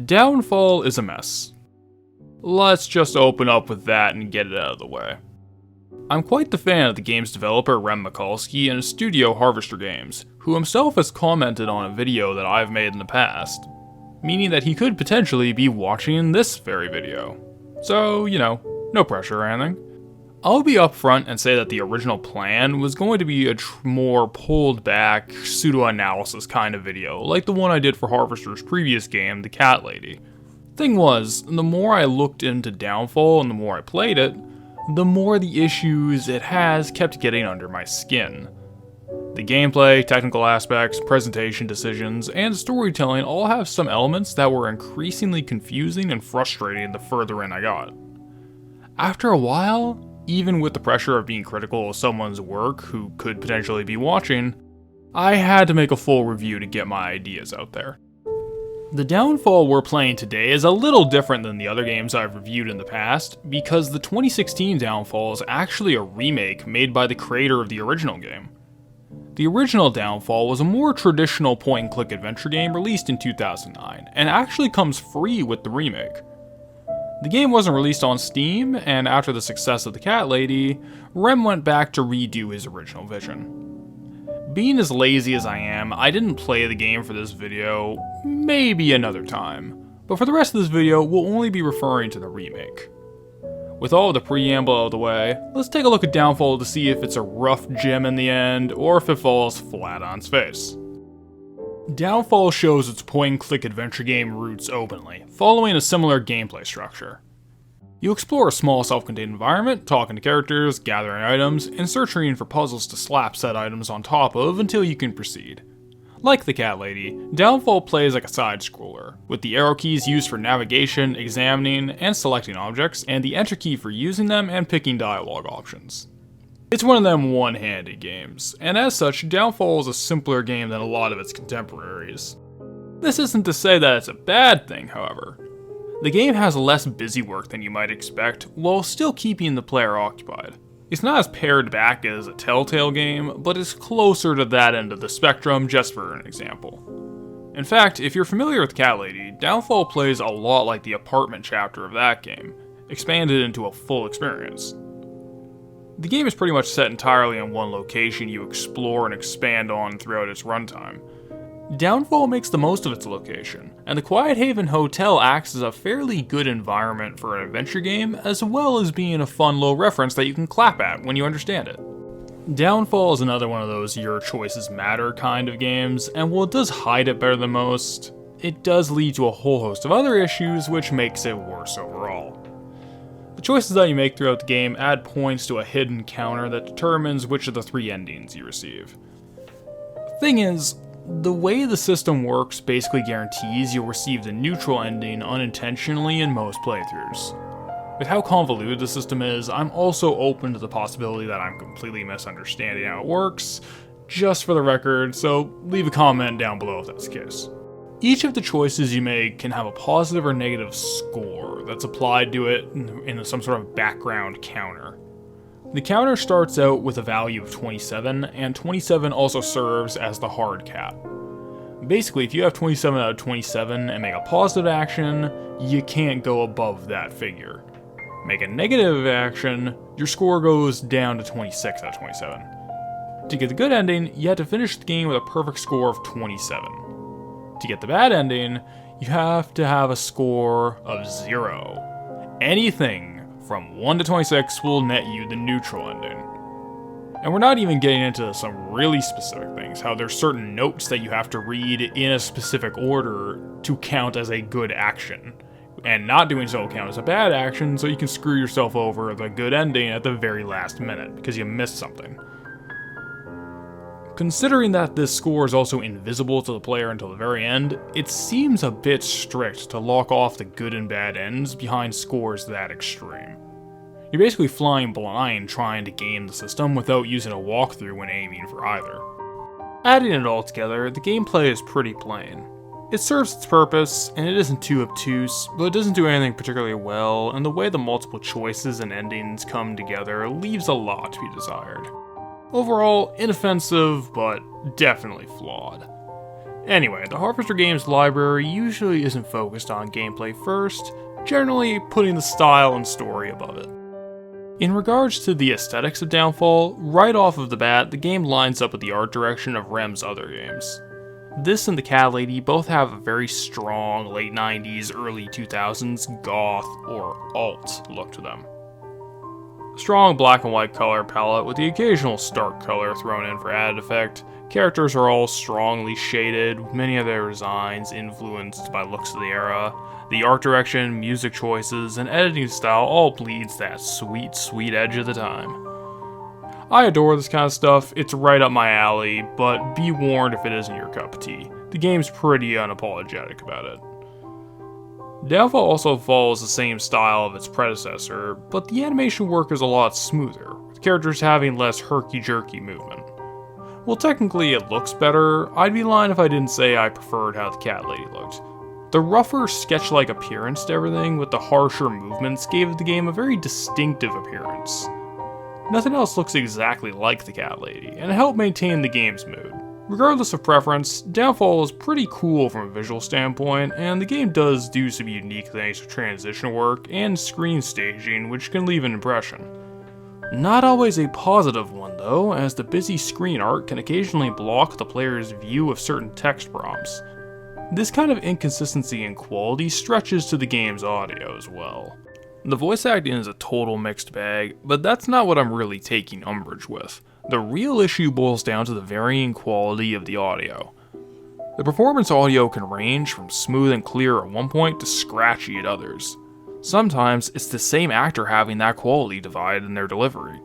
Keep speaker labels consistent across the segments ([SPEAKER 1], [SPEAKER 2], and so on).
[SPEAKER 1] Downfall is a mess. Let's just open up with that and get it out of the way. I'm quite the fan of the game's developer Rem Mikulski and his studio Harvester Games, who himself has commented on a video that I've made in the past, meaning that he could potentially be watching this very video. So, no pressure or anything. I'll be upfront and say that the original plan was going to be a more pulled back, pseudo-analysis kind of video, like the one I did for Harvester's previous game, The Cat Lady. Thing was, the more I looked into Downfall and the more I played it, the more the issues it has kept getting under my skin. The gameplay, technical aspects, presentation decisions, and storytelling all have some elements that were increasingly confusing and frustrating the further in I got. After a while, even with the pressure of being critical of someone's work who could potentially be watching, I had to make a full review to get my ideas out there. The Downfall we're playing today is a little different than the other games I've reviewed in the past, because the 2016 Downfall is actually a remake made by the creator of the original game. The original Downfall was a more traditional point-and-click adventure game released in 2009, and actually comes free with the remake. The game wasn't released on Steam, and after the success of The Cat Lady, Rem went back to redo his original vision. Being as lazy as I am, I didn't play the game for this video, maybe another time, but for the rest of this video, we'll only be referring to the remake. With all of the preamble out of the way, let's take a look at Downfall to see if it's a rough gem in the end, or if it falls flat on its face. Downfall shows its point-and-click adventure game roots openly, following a similar gameplay structure. You explore a small self-contained environment, talking to characters, gathering items, and searching for puzzles to slap said items on top of until you can proceed. Like The Cat Lady, Downfall plays like a side-scroller, with the arrow keys used for navigation, examining, and selecting objects, and the enter key for using them and picking dialogue options. It's one of them one-handed games, and as such, Downfall is a simpler game than a lot of its contemporaries. This isn't to say that it's a bad thing, however. The game has less busy work than you might expect, while still keeping the player occupied. It's not as pared back as a Telltale game, but it's closer to that end of the spectrum, just for an example. In fact, if you're familiar with Cat Lady, Downfall plays a lot like the apartment chapter of that game, expanded into a full experience. The game is pretty much set entirely in one location you explore and expand on throughout its runtime. Downfall makes the most of its location, and the Quiet Haven Hotel acts as a fairly good environment for an adventure game, as well as being a fun little reference that you can clap at when you understand it. Downfall is another one of those your choices matter kind of games, and while it does hide it better than most, it does lead to a whole host of other issues which makes it worse overall. The choices that you make throughout the game add points to a hidden counter that determines which of the 3 endings you receive. The thing is, the way the system works basically guarantees you'll receive the neutral ending unintentionally in most playthroughs. With how convoluted the system is, I'm also open to the possibility that I'm completely misunderstanding how it works, just for the record, so leave a comment down below if that's the case. Each of the choices you make can have a positive or negative score that's applied to it in some sort of background counter. The counter starts out with a value of 27, and 27 also serves as the hard cap. Basically, if you have 27 out of 27 and make a positive action, you can't go above that figure. Make a negative action, your score goes down to 26 out of 27. To get the good ending, you have to finish the game with a perfect score of 27. To get the bad ending, you have to have a score of 0. Anything from 1 to 26 will net you the neutral ending. And we're not even getting into some really specific things, how there's certain notes that you have to read in a specific order to count as a good action, and not doing so will count as a bad action, so you can screw yourself over the good ending at the very last minute, because you missed something. Considering that this score is also invisible to the player until the very end, it seems a bit strict to lock off the good and bad ends behind scores that extreme. You're basically flying blind trying to game the system without using a walkthrough when aiming for either. Adding it all together, the gameplay is pretty plain. It serves its purpose, and it isn't too obtuse, but it doesn't do anything particularly well, and the way the multiple choices and endings come together leaves a lot to be desired. Overall, inoffensive, but definitely flawed. Anyway, the Harvester Games library usually isn't focused on gameplay first, generally putting the style and story above it. In regards to the aesthetics of Downfall, right off of the bat, the game lines up with the art direction of Rem's other games. This and the Cat Lady both have a very strong late 90s, early 2000s goth or alt look to them. Strong black and white color palette with the occasional stark color thrown in for added effect. Characters are all strongly shaded, with many of their designs influenced by looks of the era. The art direction, music choices, and editing style all bleeds that sweet, sweet edge of the time. I adore this kind of stuff, it's right up my alley, but be warned if it isn't your cup of tea. The game's pretty unapologetic about it. Downfall also follows the same style of its predecessor, but the animation work is a lot smoother, with characters having less herky-jerky movement. While technically it looks better, I'd be lying if I didn't say I preferred how the Cat Lady looked. The rougher, sketch-like appearance to everything with the harsher movements gave the game a very distinctive appearance. Nothing else looks exactly like the Cat Lady, and it helped maintain the game's mood. Regardless of preference, Downfall is pretty cool from a visual standpoint, and the game does do some unique things with transition work and screen staging which can leave an impression. Not always a positive one though, as the busy screen art can occasionally block the player's view of certain text prompts. This kind of inconsistency in quality stretches to the game's audio as well. The voice acting is a total mixed bag, but that's not what I'm really taking umbrage with. The real issue boils down to the varying quality of the audio. The performance audio can range from smooth and clear at one point to scratchy at others. Sometimes it's the same actor having that quality divide in their delivery.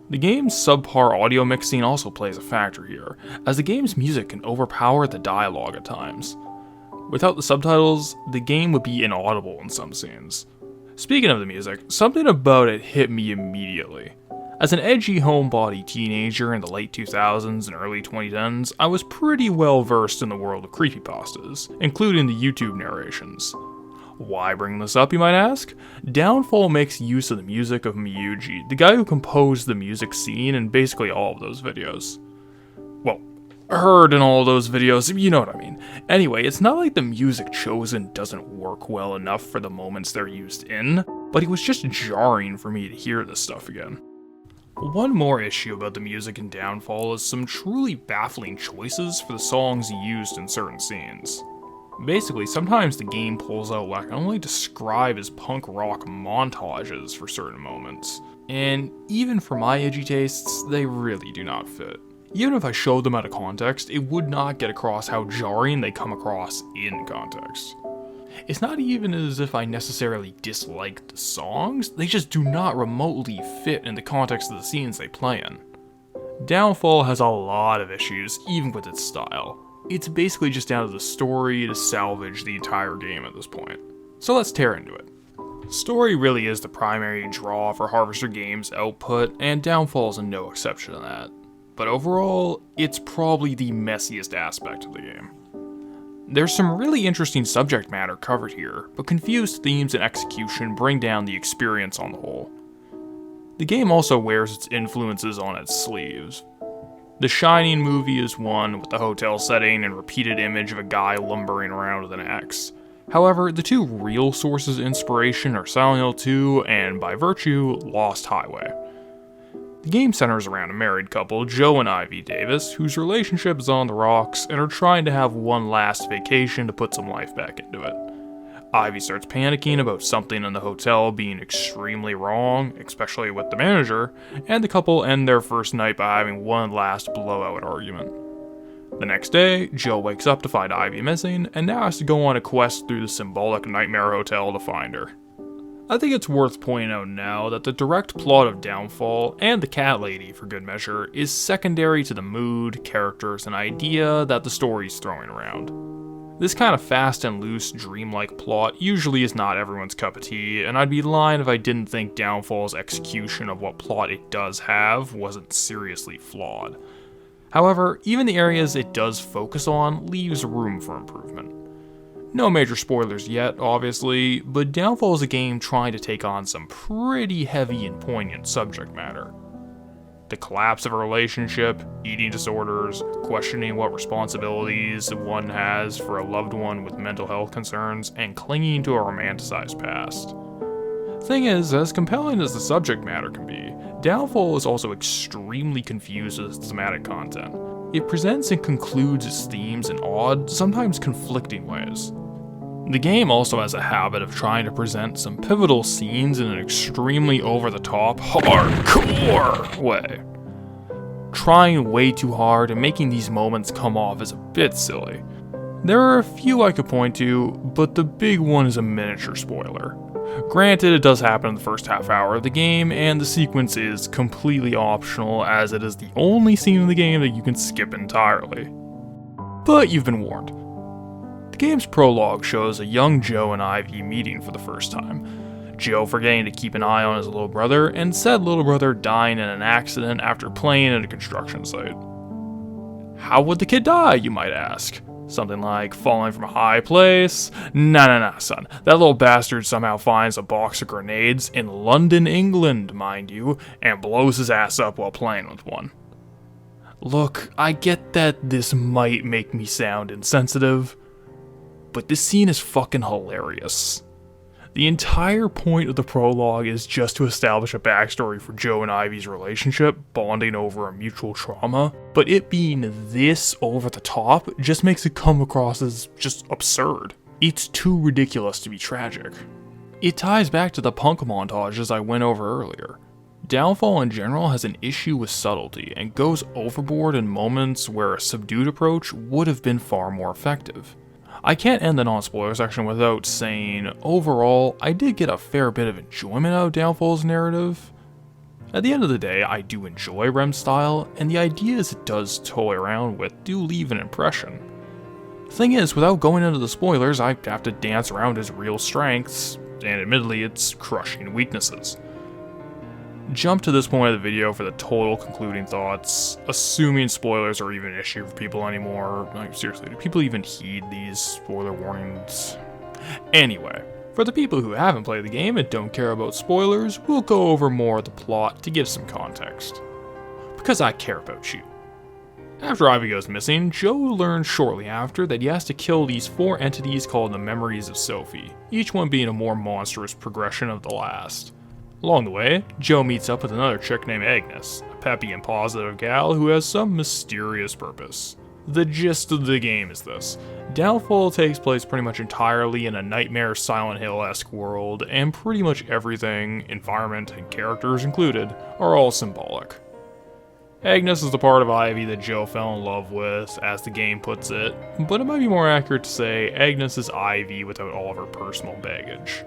[SPEAKER 1] The game's subpar audio mixing also plays a factor here, as the game's music can overpower the dialogue at times. Without the subtitles, the game would be inaudible in some scenes. Speaking of the music, something about it hit me immediately. As an edgy homebody teenager in the late 2000s and early 2010s, I was pretty well versed in the world of creepypastas, including the YouTube narrations. Why bring this up, you might ask? Downfall makes use of the music of Miyuji, the guy who composed the music scene in basically all of those videos. Well, heard in all of those videos, you know what I mean. Anyway, it's not like the music chosen doesn't work well enough for the moments they're used in, but it was just jarring for me to hear this stuff again. One more issue about the music in Downfall is some truly baffling choices for the songs used in certain scenes. Basically, sometimes the game pulls out what I can only describe as punk rock montages for certain moments, and even for my edgy tastes, they really do not fit. Even if I showed them out of context, it would not get across how jarring they come across in context. It's not even as if I necessarily disliked the songs, they just do not remotely fit in the context of the scenes they play in. Downfall has a lot of issues, even with its style. It's basically just down to the story to salvage the entire game at this point. So let's tear into it. Story really is the primary draw for Harvester Games' output, and Downfall is no exception to that. But overall, it's probably the messiest aspect of the game. There's some really interesting subject matter covered here, but confused themes and execution bring down the experience on the whole. The game also wears its influences on its sleeves. The Shining movie is one, with the hotel setting and repeated image of a guy lumbering around with an axe. However, the two real sources of inspiration are Silent Hill 2 and, by virtue, Lost Highway. The game centers around a married couple, Joe and Ivy Davis, whose relationship is on the rocks and are trying to have one last vacation to put some life back into it. Ivy starts panicking about something in the hotel being extremely wrong, especially with the manager, and the couple end their first night by having one last blowout argument. The next day, Joe wakes up to find Ivy missing, and now has to go on a quest through the symbolic Nightmare Hotel to find her. I think it's worth pointing out now that the direct plot of Downfall, and the Cat Lady for good measure, is secondary to the mood, characters, and idea that the story's throwing around. This kind of fast and loose, dreamlike plot usually is not everyone's cup of tea, and I'd be lying if I didn't think Downfall's execution of what plot it does have wasn't seriously flawed. However, even the areas it does focus on leaves room for improvement. No major spoilers yet, obviously, but Downfall is a game trying to take on some pretty heavy and poignant subject matter. the collapse of a relationship, eating disorders, questioning what responsibilities one has for a loved one with mental health concerns, and clinging to a romanticized past. Thing is, as compelling as the subject matter can be, Downfall is also extremely confused with its thematic content. It presents and concludes its themes in odd, sometimes conflicting ways. The game also has a habit of trying to present some pivotal scenes in an extremely over-the-top, hardcore way. Trying way too hard and making these moments come off as a bit silly. There are a few I could point to, but the big one is a miniature spoiler. Granted, it does happen in the first half hour of the game, and the sequence is completely optional as it is the only scene in the game that you can skip entirely. But you've been warned. The game's prologue shows a young Joe and Ivy meeting for the first time. Joe forgetting to keep an eye on his little brother, and said little brother dying in an accident after playing at a construction site. How would the kid die, you might ask? Something like falling from a high place? Nah, son. That little bastard somehow finds a box of grenades in London, England, mind you, and blows his ass up while playing with one. Look, I get that this might make me sound insensitive, but this scene is fucking hilarious. The entire point of the prologue is just to establish a backstory for Joe and Ivy's relationship, bonding over a mutual trauma, but it being this over the top just makes it come across as just absurd. It's too ridiculous to be tragic. It ties back to the punk montages I went over earlier. Downfall in general has an issue with subtlety and goes overboard in moments where a subdued approach would have been far more effective. I can't end the non-spoiler section without saying, overall, I did get a fair bit of enjoyment out of Downfall's narrative. At the end of the day, I do enjoy Rem's style, and the ideas it does toy around with do leave an impression. The thing is, without going into the spoilers, I have to dance around his real strengths, and admittedly, its crushing weaknesses. Jump to this point of the video for the total concluding thoughts, assuming spoilers are even an issue for people anymore. Like, seriously, do people even heed these spoiler warnings? Anyway, for the people who haven't played the game and don't care about spoilers, we'll go over more of the plot to give some context. Because I care about you. After Ivy goes missing, Joe learns shortly after that he has to kill these 4 entities called the Memories of Sophie, each one being a more monstrous progression of the last. Along the way, Joe meets up with another chick named Agnes, a peppy and positive gal who has some mysterious purpose. The gist of the game is this. Downfall takes place pretty much entirely in a nightmare Silent Hill-esque world, and pretty much everything, environment and characters included, are all symbolic. Agnes is the part of Ivy that Joe fell in love with, as the game puts it, but it might be more accurate to say Agnes is Ivy without all of her personal baggage.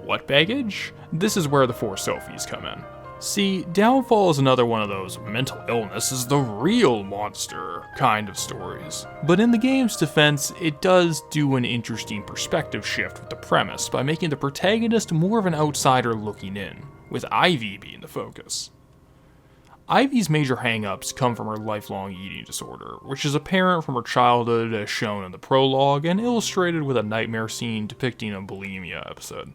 [SPEAKER 1] What baggage? This is where the 4 Sophies come in. See, Downfall is another one of those mental illness is the real monster kind of stories. But in the game's defense, it does do an interesting perspective shift with the premise by making the protagonist more of an outsider looking in, with Ivy being the focus. Ivy's major hang-ups come from her lifelong eating disorder, which is apparent from her childhood as shown in the prologue and illustrated with a nightmare scene depicting a bulimia episode.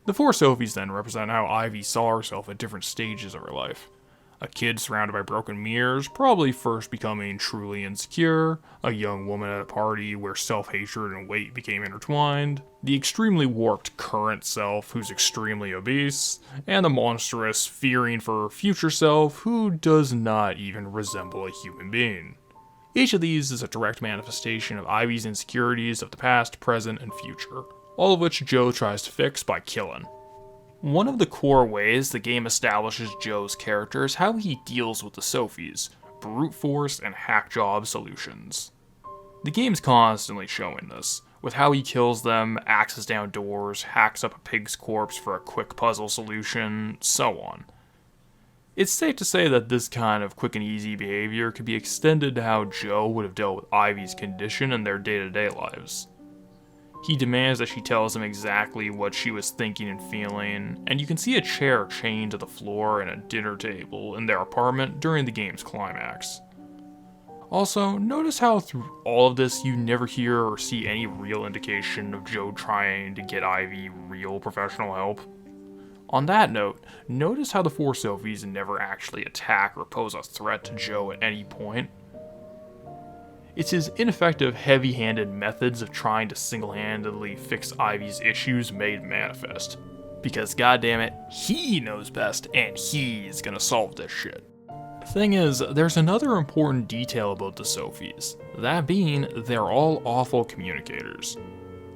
[SPEAKER 1] The 4 Sophies then represent how Ivy saw herself at different stages of her life. A kid surrounded by broken mirrors, probably first becoming truly insecure, a young woman at a party where self-hatred and weight became intertwined, the extremely warped current self who's extremely obese, and the monstrous, fearing for her future self who does not even resemble a human being. Each of these is a direct manifestation of Ivy's insecurities of the past, present, and future, all of which Joe tries to fix by killing. One of the core ways the game establishes Joe's character is how he deals with the Sophies, brute force and hack job solutions. The game's constantly showing this, with how he kills them, axes down doors, hacks up a pig's corpse for a quick puzzle solution, so on. It's safe to say that this kind of quick and easy behavior could be extended to how Joe would have dealt with Ivy's condition in their day-to-day lives. He demands that she tells him exactly what she was thinking and feeling, and you can see a chair chained to the floor and a dinner table in their apartment during the game's climax. Also, notice how through all of this you never hear or see any real indication of Joe trying to get Ivy real professional help. On that note, notice how the four Sophies never actually attack or pose a threat to Joe at any point. It's his ineffective, heavy-handed methods of trying to single-handedly fix Ivy's issues made manifest. Because goddammit, he knows best, and he's gonna solve this shit. Thing is, there's another important detail about the Sophies. That being, they're all awful communicators.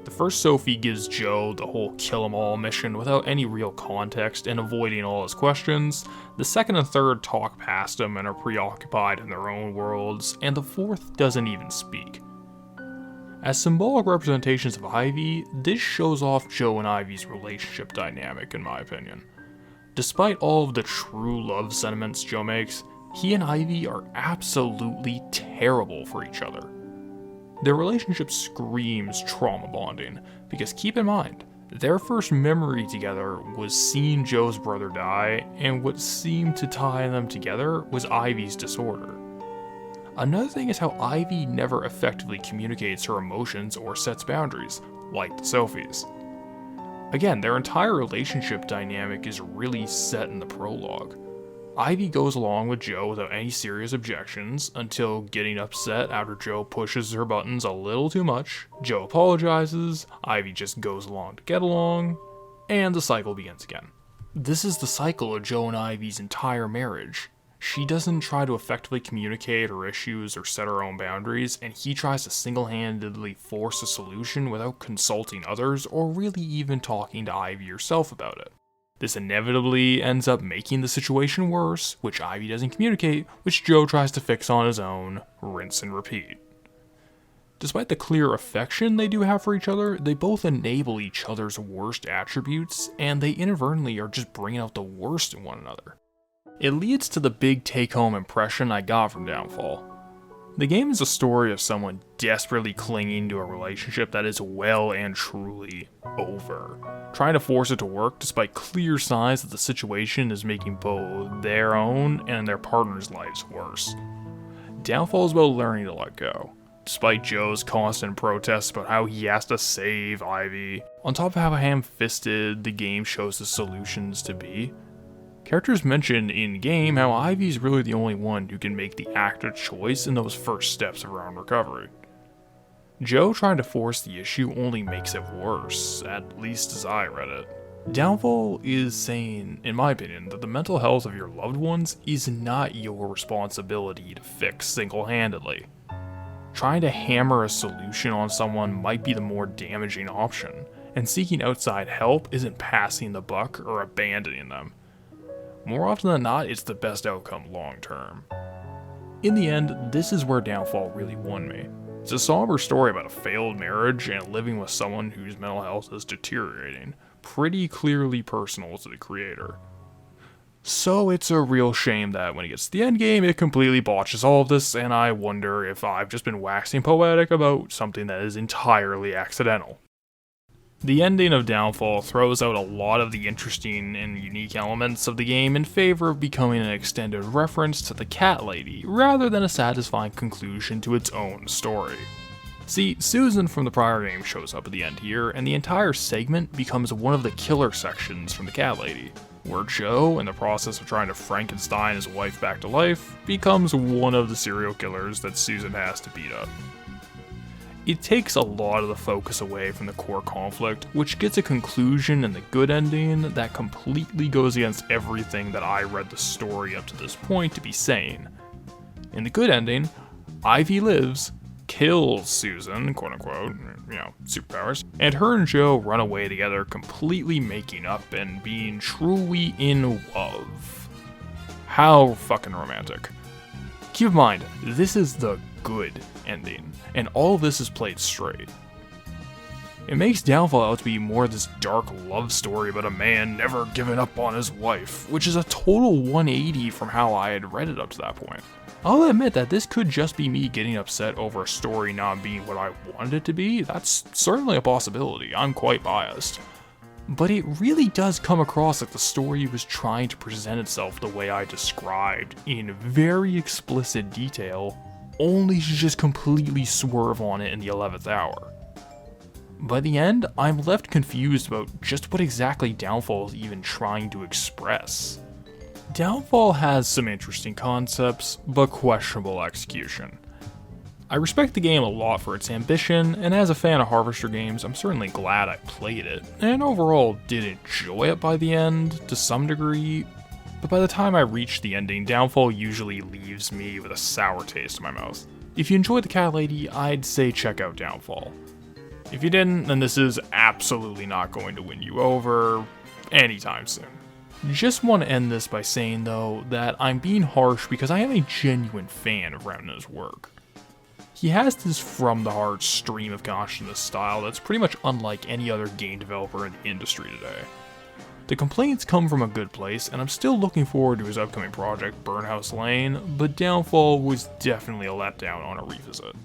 [SPEAKER 1] The first Sophie gives Joe the whole kill 'em all mission without any real context and avoiding all his questions. The second and third talk past him and are preoccupied in their own worlds, and the fourth doesn't even speak. As symbolic representations of Ivy, this shows off Joe and Ivy's relationship dynamic, in my opinion. Despite all of the true love sentiments Joe makes, he and Ivy are absolutely terrible for each other. Their relationship screams trauma bonding, because keep in mind, their first memory together was seeing Joe's brother die, and what seemed to tie them together was Ivy's disorder. Another thing is how Ivy never effectively communicates her emotions or sets boundaries, like the Sophies. Again, their entire relationship dynamic is really set in the prologue. Ivy goes along with Joe without any serious objections, until getting upset after Joe pushes her buttons a little too much. Joe apologizes, Ivy just goes along to get along, and the cycle begins again. This is the cycle of Joe and Ivy's entire marriage. She doesn't try to effectively communicate her issues or set her own boundaries, and he tries to single-handedly force a solution without consulting others or really even talking to Ivy herself about it. This inevitably ends up making the situation worse, which Ivy doesn't communicate, which Joe tries to fix on his own, rinse and repeat. Despite the clear affection they do have for each other, they both enable each other's worst attributes, and they inadvertently are just bringing out the worst in one another. It leads to the big take-home impression I got from Downfall. The game is a story of someone desperately clinging to a relationship that is well and truly over, trying to force it to work despite clear signs that the situation is making both their own and their partner's lives worse. Downfall is about learning to let go, despite Joe's constant protests about how he has to save Ivy, on top of how ham-fisted the game shows the solutions to be. Characters mention in-game how Ivy's really the only one who can make the active choice in those first steps around recovery. Joe trying to force the issue only makes it worse, at least as I read it. Downfall is saying, in my opinion, that the mental health of your loved ones is not your responsibility to fix single-handedly. Trying to hammer a solution on someone might be the more damaging option, and seeking outside help isn't passing the buck or abandoning them. More often than not, it's the best outcome long term. In the end, this is where Downfall really won me. It's a somber story about a failed marriage and living with someone whose mental health is deteriorating, pretty clearly personal to the creator. So it's a real shame that when it gets to the end game, it completely botches all of this, and I wonder if I've just been waxing poetic about something that is entirely accidental. The ending of Downfall throws out a lot of the interesting and unique elements of the game in favor of becoming an extended reference to the cat lady, rather than a satisfying conclusion to its own story. See, Susan from the prior game shows up at the end here, and the entire segment becomes one of the killer sections from the cat lady, where Joe, in the process of trying to Frankenstein his wife back to life, becomes one of the serial killers that Susan has to beat up. It takes a lot of the focus away from the core conflict, which gets a conclusion in the good ending that completely goes against everything that I read the story up to this point to be saying. In the good ending, Ivy lives, kills Susan, quote unquote, superpowers, and her and Joe run away together, completely making up and being truly in love. How fucking romantic. Keep in mind, this is the good ending, and all of this is played straight. It makes Downfall out to be more this dark love story about a man never giving up on his wife, which is a total 180 from how I had read it up to that point. I'll admit that this could just be me getting upset over a story not being what I wanted it to be. That's certainly a possibility, I'm quite biased. But it really does come across like the story was trying to present itself the way I described, in very explicit detail, only to just completely swerve on it in the 11th hour. By the end, I'm left confused about just what exactly Downfall is even trying to express. Downfall has some interesting concepts, but questionable execution. I respect the game a lot for its ambition, and as a fan of Harvester games, I'm certainly glad I played it, and overall did enjoy it by the end, to some degree, but by the time I reach the ending, Downfall usually leaves me with a sour taste in my mouth. If you enjoyed the Cat Lady, I'd say check out Downfall. If you didn't, then this is absolutely not going to win you over anytime soon. Just want to end this by saying, though, that I'm being harsh because I am a genuine fan of Remna's work. He has this from-the-heart stream of consciousness style that's pretty much unlike any other game developer in the industry today. The complaints come from a good place, and I'm still looking forward to his upcoming project, Burnhouse Lane, but Downfall was definitely a letdown on a revisit.